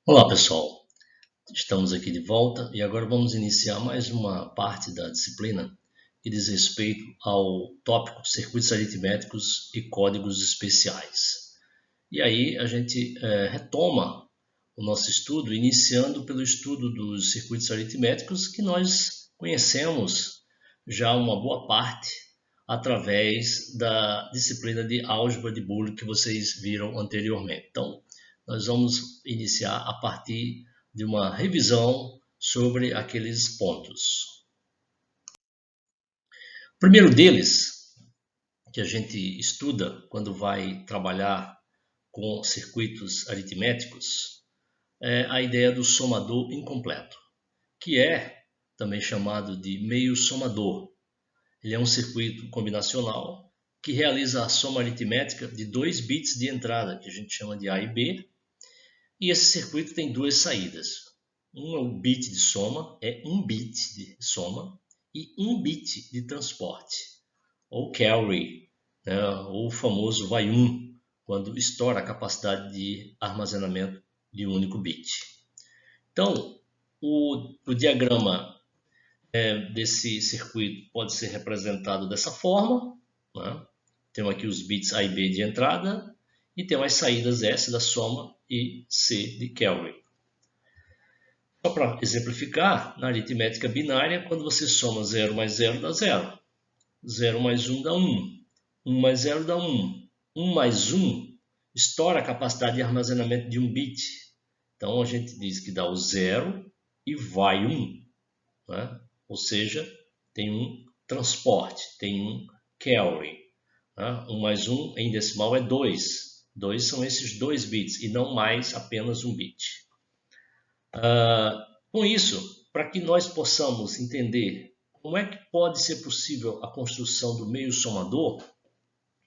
Olá pessoal, estamos aqui de volta e agora vamos iniciar mais uma parte da disciplina que diz respeito ao tópico circuitos aritméticos e códigos especiais. E aí a gente retoma o nosso estudo, iniciando pelo estudo dos circuitos aritméticos que nós conhecemos já uma boa parte através da disciplina de álgebra de Boolean que vocês viram anteriormente. Então, nós vamos iniciar a partir de uma revisão sobre aqueles pontos. O primeiro deles, que a gente estuda quando vai trabalhar com circuitos aritméticos, é a ideia do somador incompleto, que é também chamado de meio somador. Ele é um circuito combinacional que realiza a soma aritmética de 2 bits de entrada, que a gente chama de A e B, e esse circuito tem duas saídas. Um é o bit de soma, é 1 bit de soma, e 1 bit de transporte, ou carry, né? Ou o famoso vai 1, quando estoura a capacidade de armazenamento de um único bit. Então, o diagrama desse circuito pode ser representado dessa forma, né? Temos aqui os bits A e B de entrada, e temos as saídas S da soma e C de carry. Só para exemplificar, na aritmética binária, quando você soma 0 mais 0 dá 0, 0 mais 1 dá 1, 1 mais 0 dá 1, 1 mais 1 estoura a capacidade de armazenamento de um bit. Então a gente diz que dá o 0 e vai 1, né? Ou seja, tem um transporte, tem um carry. 1 mais 1 em decimal é 2. 2 são esses 2 bits e não mais apenas um bit. Com isso, para que nós possamos entender como é que pode ser possível a construção do meio somador,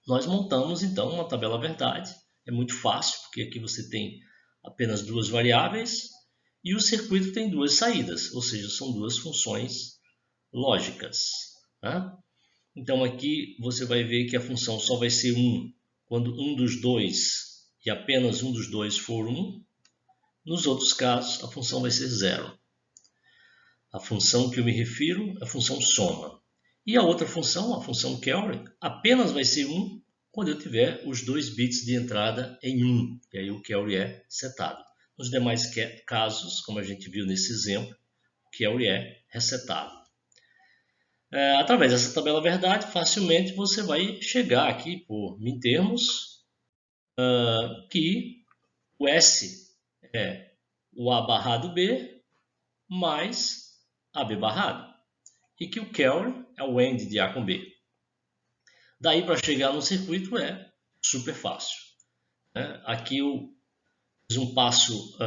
nós montamos então uma tabela verdade. É muito fácil, porque aqui você tem apenas duas variáveis e o circuito tem duas saídas, ou seja, são duas funções lógicas. Então aqui você vai ver que a função só vai ser 1 quando um dos dois e apenas um dos dois for 1. Nos outros casos, a função vai ser 0. A função que eu me refiro é a função soma. E a outra função, a função carry, apenas vai ser 1 quando eu tiver os 2 bits de entrada em 1. E aí o carry é setado. Nos demais casos, como a gente viu nesse exemplo, o carry é resetado. Através dessa tabela verdade, facilmente você vai chegar aqui por mintermos, que o S é o A barrado B mais AB barrado, e que o carry é o AND de A com B. Daí para chegar no circuito é super fácil. Aqui eu fiz um passo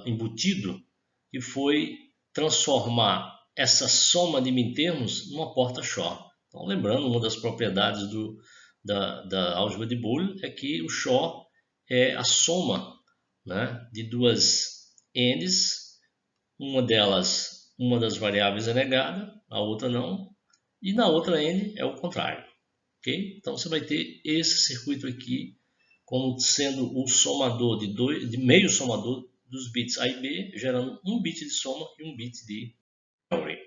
embutido, que foi transformar essa soma de mintermos numa porta Shor. Então, lembrando, uma das propriedades da álgebra de Boolean é que o Shor é a soma, né, de duas ANDs, uma das variáveis é negada, a outra não, e na outra AND é o contrário. Okay? Então você vai ter esse circuito aqui como sendo o somador de meio somador dos bits A e B, gerando um bit de soma e um bit de carry.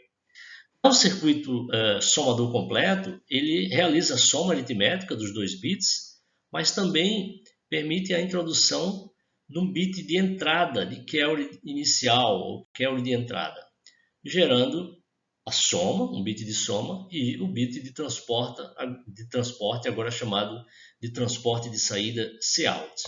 O circuito somador completo, ele realiza a soma aritmética dos 2 bits, mas também permite a introdução de um bit de entrada, de carry inicial, ou carry de entrada, gerando a soma, um bit de soma, e o bit de transporte, agora chamado de transporte de saída Cout.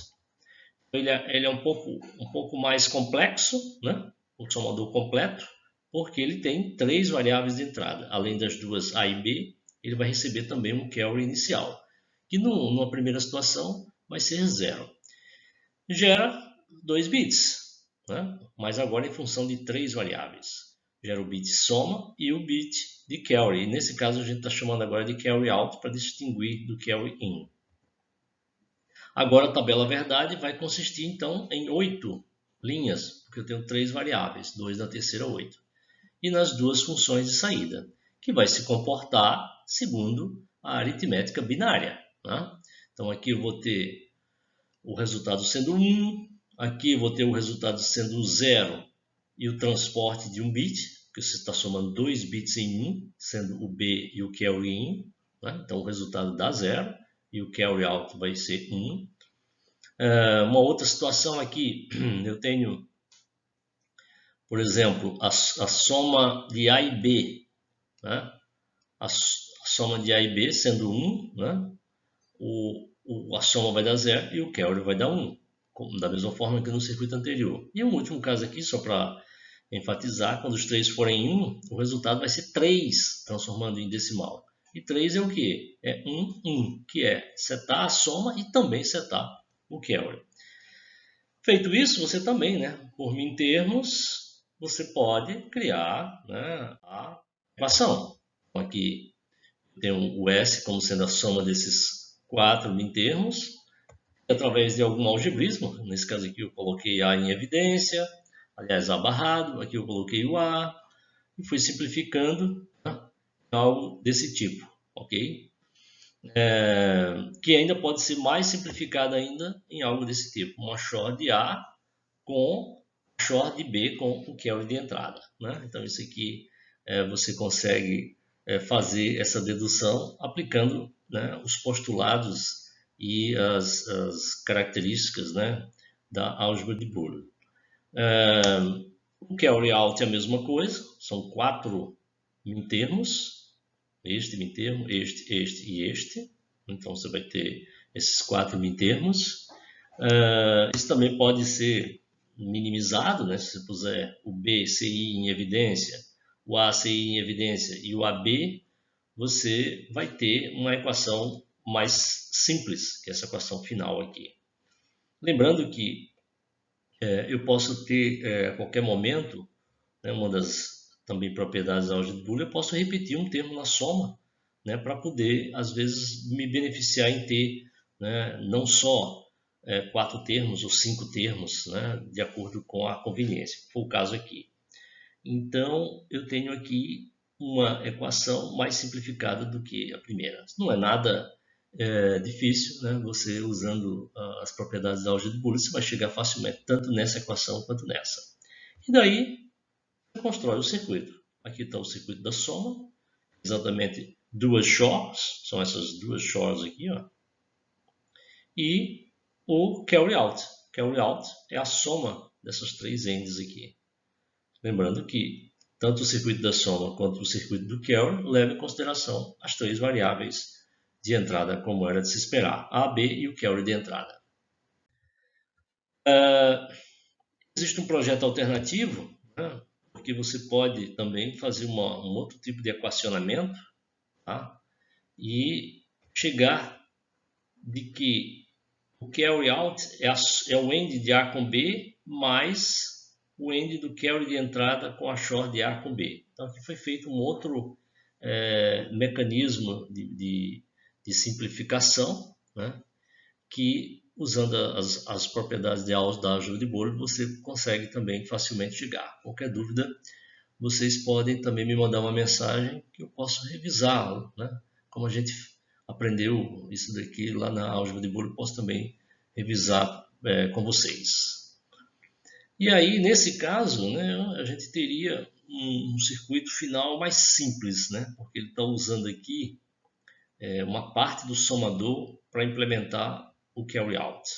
Ele é um pouco mais complexo, né? O somador completo, porque ele tem 3 variáveis de entrada. Além das duas A e B, ele vai receber também um carry inicial, que numa primeira situação vai ser 0. Gera 2 bits, né? Mas agora em função de 3 variáveis. Gera o bit soma e o bit de carry. E nesse caso a gente está chamando agora de carry out para distinguir do carry in. Agora a tabela verdade vai consistir então em 8 linhas, porque eu tenho 3 variáveis, 2 na terceira 8. E nas duas funções de saída, que vai se comportar segundo a aritmética binária. Né? Então aqui eu vou ter o resultado sendo 1, Aqui eu vou ter o resultado sendo o 0 e o transporte de um bit, porque você está somando 2 bits em 1, sendo o B e o carry in, né? Então o resultado dá 0 e o carry out vai ser 1. Uma outra situação aqui, eu tenho, por exemplo, a soma de A e B, né? A soma de A e B sendo 1, né? A soma vai dar 0 e o carry vai dar 1, da mesma forma que no circuito anterior. E um último caso aqui, só para enfatizar, quando os 3 forem 1, o resultado vai ser 3, transformando em decimal. E 3 é o que? É 1, 1, que é setar a soma e também setar o carry. Feito isso, você também, né, por mintermos, você pode criar, né, a equação. Aqui tem o S como sendo a soma desses 4 mintermos, através de algum algebrismo. Nesse caso aqui eu coloquei A em evidência, aliás, A barrado, aqui eu coloquei o A, e fui simplificando, né, algo desse tipo, ok? Que ainda pode ser mais simplificado ainda em algo desse tipo, uma short de A com short de B com o carry de entrada, né? Então isso aqui você consegue fazer essa dedução aplicando, né, os postulados e as características, né, da álgebra de Boole. O carry out é a mesma coisa, são 4 mintermos, este mintermo, este e este. Então você vai ter esses 4 mintermos. Isso também pode ser minimizado, né? Se você puser o BCI em evidência, o ACI em evidência e o AB, você vai ter uma equação mais simples, que é essa equação final aqui. Lembrando que eu posso ter a qualquer momento, né, uma das também propriedades da álgebra de Boole, eu posso repetir um termo na soma, né, para poder, às vezes, me beneficiar em ter, né, não só 4 termos ou 5 termos, né, de acordo com a conveniência. Foi o caso aqui. Então, eu tenho aqui uma equação mais simplificada do que a primeira. Não é nada difícil, né? Você usando as propriedades da álgebra de Boole, você vai chegar facilmente tanto nessa equação quanto nessa. E daí, você constrói o circuito. Aqui está o circuito da soma, exatamente duas shorts, são essas duas shorts aqui, ó. E o carry out. Carry out é a soma dessas 3 ends aqui. Lembrando que tanto o circuito da soma quanto o circuito do carry levam em consideração as 3 variáveis de entrada, como era de se esperar, A, B e o carry de entrada. Existe um projeto alternativo, né, porque você pode também fazer um outro tipo de equacionamento, tá, e chegar de que o carry out é o end de A com B mais o end do carry de entrada com a short de A com B. Então aqui foi feito um outro mecanismo de simplificação, né, que usando as propriedades da álgebra de Boole você consegue também facilmente chegar. Qualquer dúvida, vocês podem também me mandar uma mensagem que eu posso revisar, né? Como a gente aprendeu isso daqui lá na álgebra de Boole, eu posso também revisar com vocês. E aí, nesse caso, né, a gente teria um circuito final mais simples, né? Porque ele está usando aqui uma parte do somador para implementar o carry out.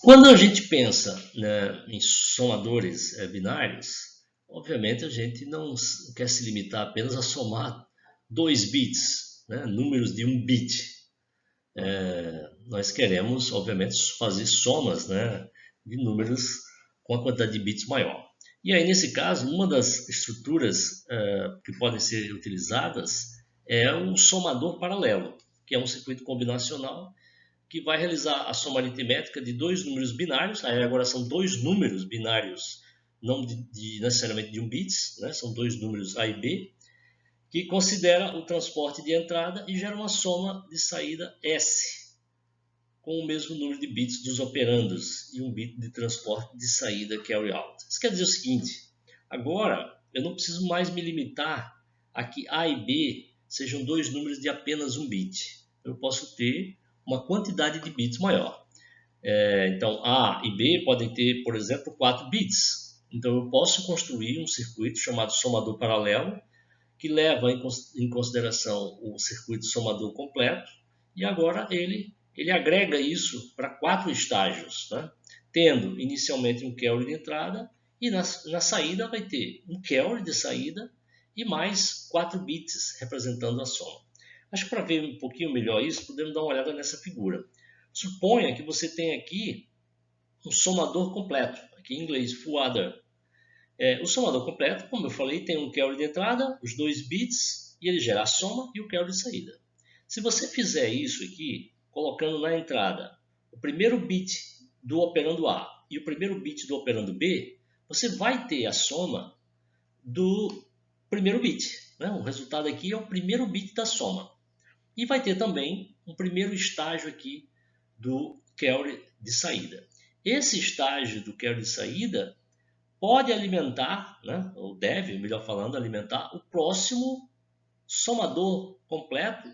Quando a gente pensa, né, em somadores binários, obviamente a gente não quer se limitar apenas a somar 2 bits, né, números de 1 bit. Nós queremos, obviamente, fazer somas, né, de números com a quantidade de bits maior. E aí, nesse caso, uma das estruturas que podem ser utilizadas é o somador paralelo, que é um circuito combinacional que vai realizar a soma aritmética de 2 números binários. Aí agora são 2 números binários, não necessariamente de 1 bits, né? São 2 números A e B, que considera o transporte de entrada e gera uma soma de saída S, com o mesmo número de bits dos operandos e um bit de transporte de saída carry out. Isso quer dizer o seguinte: agora eu não preciso mais me limitar a que A e B sejam 2 números de apenas 1 bit. Eu posso ter uma quantidade de bits maior. Então, A e B podem ter, por exemplo, 4 bits. Então, eu posso construir um circuito chamado somador paralelo, que leva em consideração o circuito somador completo, e agora ele agrega isso para 4 estágios, né? Tendo inicialmente um carry de entrada, e na saída vai ter um carry de saída e mais 4 bits representando a soma. Acho que para ver um pouquinho melhor isso, podemos dar uma olhada nessa figura. Suponha que você tem aqui um somador completo, aqui em inglês, full adder. O somador completo, como eu falei, tem um carry de entrada, os 2 bits, e ele gera a soma e o carry de saída. Se você fizer isso aqui, colocando na entrada o primeiro bit do operando A e o primeiro bit do operando B, você vai ter a soma do primeiro bit, né? O resultado aqui é o primeiro bit da soma. E vai ter também um primeiro estágio aqui do carry de saída. Esse estágio do carry de saída pode alimentar, né, ou deve, melhor falando, alimentar o próximo somador completo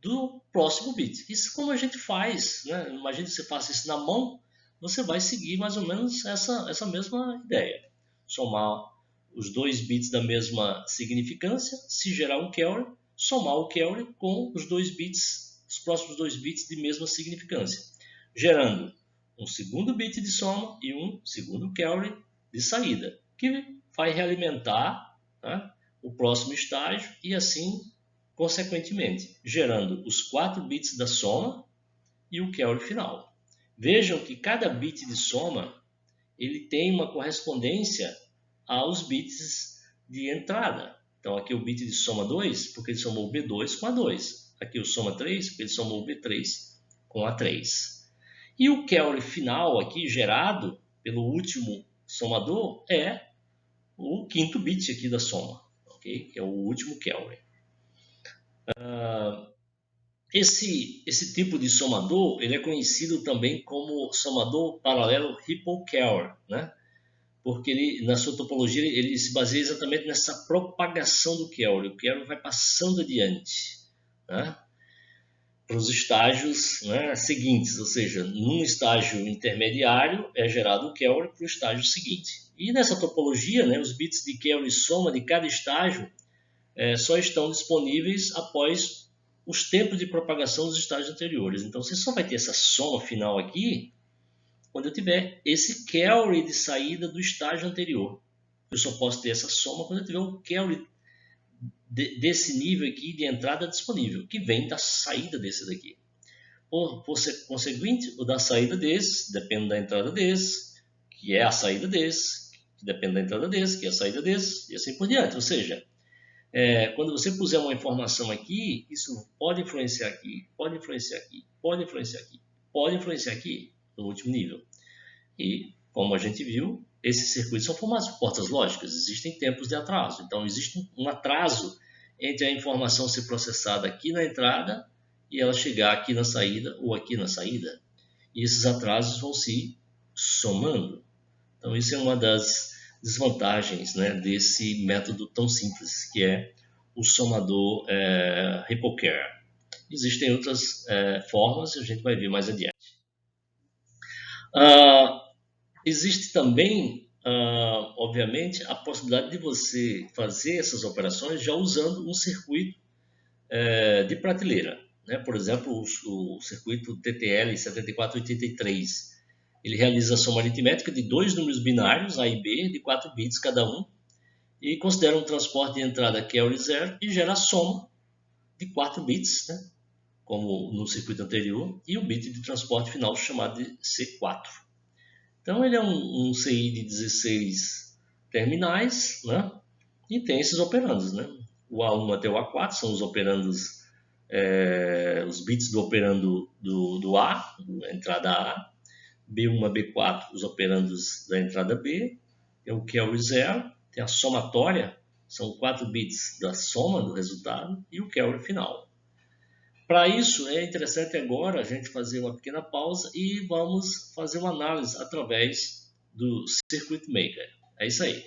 do próximo bit. Isso como a gente faz, né? Imagine que você faça isso na mão, você vai seguir mais ou menos essa mesma ideia. Somar os 2 bits da mesma significância, se gerar um carry, somar o carry com os 2 bits, os próximos 2 bits de mesma significância, gerando um segundo bit de soma e um segundo carry de saída, que vai realimentar, né, o próximo estágio e assim, consequentemente, gerando os 4 bits da soma e o carry final. Vejam que cada bit de soma ele tem uma correspondência aos bits de entrada. Então aqui o bit de soma 2, porque ele somou o B2 com a 2. Aqui o soma 3, porque ele somou o B3 com a 3. E o carry final aqui gerado pelo último somador é o quinto bit aqui da soma, ok? Que é o último carry. Esse tipo de somador ele é conhecido também como somador paralelo ripple carry, né? Porque ele, na sua topologia ele se baseia exatamente nessa propagação do carry. O carry vai passando adiante, né, para os estágios, né, seguintes, ou seja, num estágio intermediário é gerado o carry para o estágio seguinte. E nessa topologia, né, os bits de carry e soma de cada estágio só estão disponíveis após os tempos de propagação dos estágios anteriores. Então você só vai ter essa soma final aqui quando eu tiver esse carry de saída do estágio anterior. Eu só posso ter essa soma quando eu tiver o carry desse nível aqui de entrada disponível, que vem da saída desse daqui. Por ser conseguinte, o da saída desse depende da entrada desse, que é a saída desse, que depende da entrada desse, que é a saída desse, e assim por diante. Ou seja, quando você puser uma informação aqui, isso pode influenciar aqui, pode influenciar aqui, pode influenciar aqui, pode influenciar aqui, no último nível. E, como a gente viu, esses circuitos são formados por portas lógicas, existem tempos de atraso. Então, existe um atraso entre a informação ser processada aqui na entrada e ela chegar aqui na saída ou aqui na saída. E esses atrasos vão se somando. Então, isso é uma das desvantagens, né, desse método tão simples, que é o somador ripple carry. Existem outras formas, a gente vai ver mais adiante. Existe também, obviamente, a possibilidade de você fazer essas operações já usando um circuito de prateleira, né? Por exemplo, o circuito TTL 7483. Ele realiza a soma aritmética de 2 números binários, A e B, de 4 bits cada um, e considera um transporte de entrada carry 0 e gera a soma de 4 bits, né, como no circuito anterior, e o bit de transporte final chamado de C4. Então ele é um CI de 16 terminais, né, e tem esses operandos, né? O A1 até o A4 são os operandos, os bits do operando do A, da entrada A, B1 a B4, os operandos da entrada B, tem o carry 0, tem a somatória, são 4 bits da soma do resultado, e o carry final. Para isso, é interessante agora a gente fazer uma pequena pausa e vamos fazer uma análise através do Circuit Maker. É isso aí.